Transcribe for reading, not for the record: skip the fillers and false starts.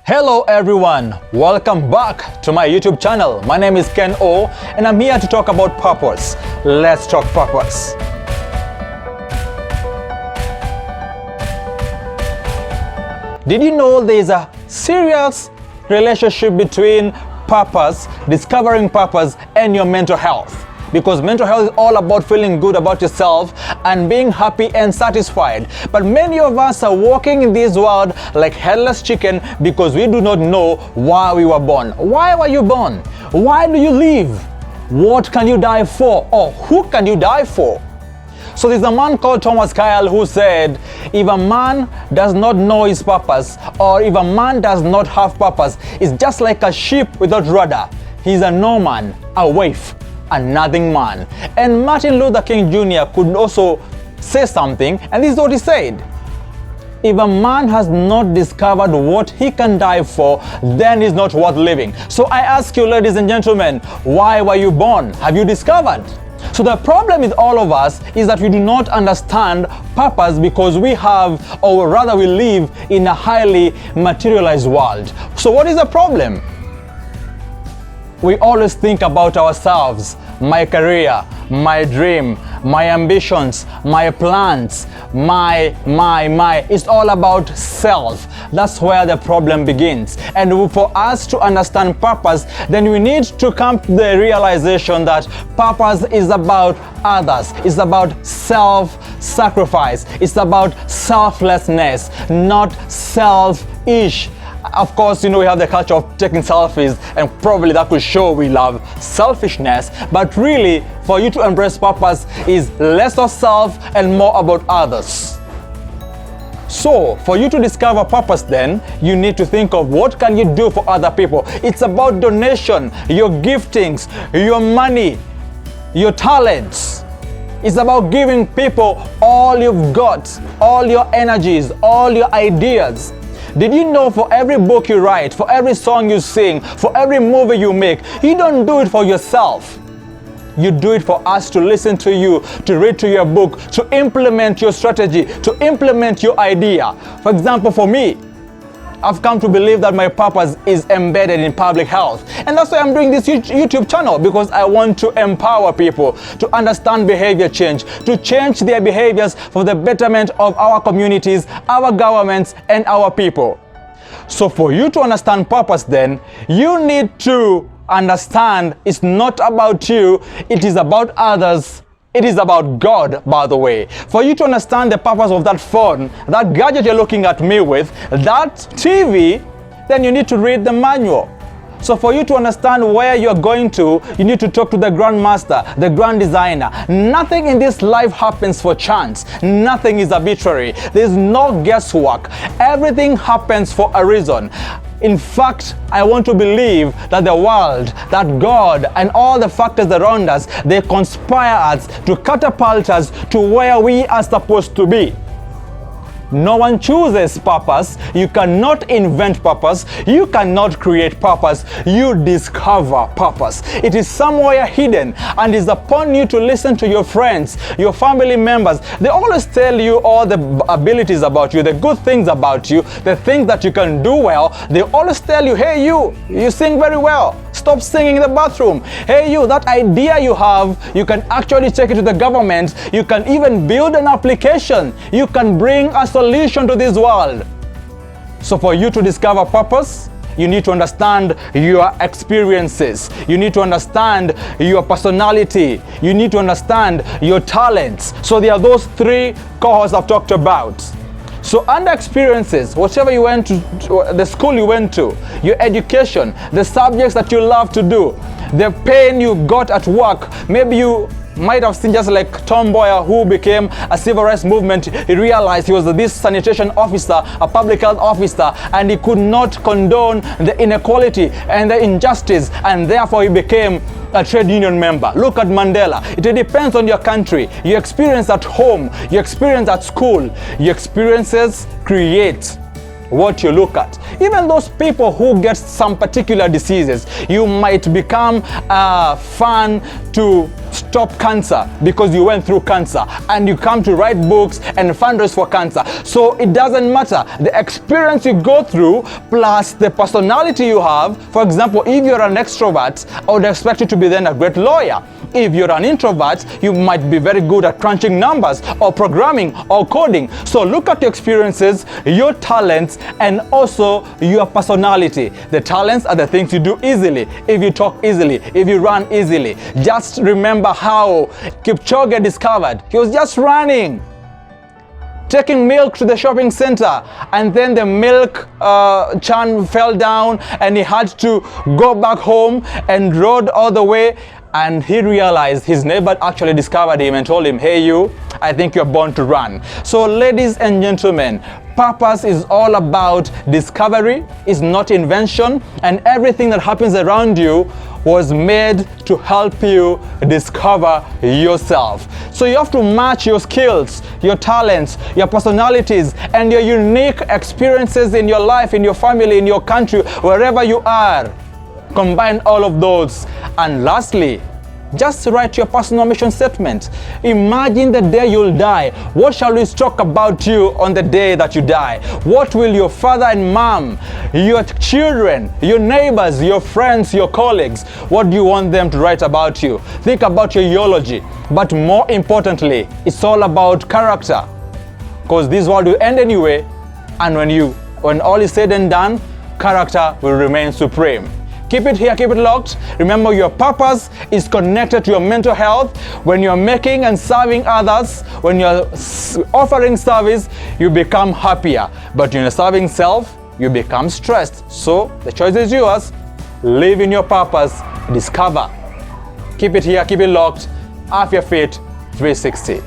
Hello everyone, welcome back to my YouTube channel. My name is Ken O and I'm here to talk about purpose. Let's talk purpose. Did you know there is a serious relationship between purpose, discovering purpose, and your mental health? Because mental health is all about feeling good about yourself and being happy and satisfied. But many of us are walking in this world like headless chicken because we do not know why we were born. Why were you born? Why do you live? What can you die for? Or who can you die for? So there's a man called Thomas Kyle who said, if a man does not know his purpose, or if a man does not have purpose, it's just like a ship without rudder. He's a no man, a waif, a nothing man. And Martin Luther King Jr. could also say something, and this is what he said. If a man has not discovered what he can die for, then he's not worth living. So I ask you, ladies and gentlemen, why were you born? Have you discovered? So the problem with all of us is that we do not understand purpose because we have, or rather we live in a highly materialized world. So what is the problem? We always think about ourselves, my career, my dream, my ambitions, my plans, my. It's all about self. That's where the problem begins. And for us to understand purpose, then we need to come to the realization that purpose is about others. It's about self-sacrifice. It's about selflessness, not selfish. Of course, we have the culture of taking selfies, and probably that could show we love selfishness. But really, for you to embrace purpose is less of self and more about others. So, for you to discover purpose then, you need to think of what can you do for other people. It's about donation, your giftings, your money, your talents. It's about giving people all you've got, all your energies, all your ideas. Did you know for every book you write, for every song you sing, for every movie you make, you don't do it for yourself. You do it for us to listen to you, to read to your book, to implement your strategy, to implement your idea. For example, for me, I've come to believe that my purpose is embedded in public health. And that's why I'm doing this YouTube channel, because I want to empower people to understand behavior change, to change their behaviors for the betterment of our communities, our governments, and our people. So for you to understand purpose then, you need to understand it's not about you, it is about others. It is about God, by the way. For you to understand the purpose of that phone, that gadget you're looking at me with, that TV, then you need to read the manual. So for you to understand where you're going to, you need to talk to the grandmaster, the grand designer. Nothing in this life happens for chance. Nothing is arbitrary. There's no guesswork. Everything happens for a reason. In fact, I want to believe that the world, that God, and all the factors around us, they conspire us to catapult us to where we are supposed to be. No one chooses purpose. You cannot invent purpose. You cannot create purpose. You discover purpose. It is somewhere hidden, and it's upon you to listen to your friends, your family members. They always tell you all the abilities about you, the good things about you, the things that you can do well. They always tell you, hey, you sing very well. Stop singing in the bathroom. Hey, you, that idea you have, you can actually take it to the government. You can even build an application. You can bring a solution to this world. So for you to discover purpose, you need to understand your experiences. You need to understand your personality. You need to understand your talents. So there are those three cohorts I've talked about. So under experiences, whatever you went to, the school you went to, your education, the subjects that you love to do, the pain you got at work, maybe you might have seen just like Tom Mboya, who became a civil rights movement. He realized he was this sanitation officer, a public health officer, and he could not condone the inequality and the injustice, and therefore he became a trade union member. Look at Mandela. It depends on your country, your experience at home, your experience at school. Your experiences create what you look at. Even those people who get some particular diseases, you might become a fan to stop cancer because you went through cancer, and you come to write books and fundraise for cancer. So it doesn't matter the experience you go through plus the personality you have. For example, if you're an extrovert, I would expect you to be then a great lawyer. If you're an introvert, you might be very good at crunching numbers or programming or coding. So look at your experiences, your talents, and also your personality. The talents are the things you do easily. If you talk easily, if you run easily. Just remember how Kipchoge discovered. He was just running, taking milk to the shopping center, and then the milk can fell down and he had to go back home and rode all the way. And he realized his neighbor actually discovered him and told him, hey you, I think you're born to run. So ladies and gentlemen, purpose is all about discovery, is not invention, and everything that happens around you was made to help you discover yourself. So you have to match your skills, your talents, your personalities, and your unique experiences in your life, in your family, in your country, wherever you are. Combine all of those. And lastly, just write your personal mission statement. Imagine the day you'll die. What shall we talk about you on the day that you die? What will your father and mom, your children, your neighbors, your friends, your colleagues, what do you want them to write about you? Think about your eulogy. But more importantly, it's all about character. Because this world will end anyway, and when all is said and done, character will remain supreme. Keep it here, keep it locked. Remember, your purpose is connected to your mental health. When you're making and serving others, when you're offering service, you become happier. But when you're serving self, you become stressed. So the choice is yours. Live in your purpose, discover. Keep it here, keep it locked. Off your feet, 360.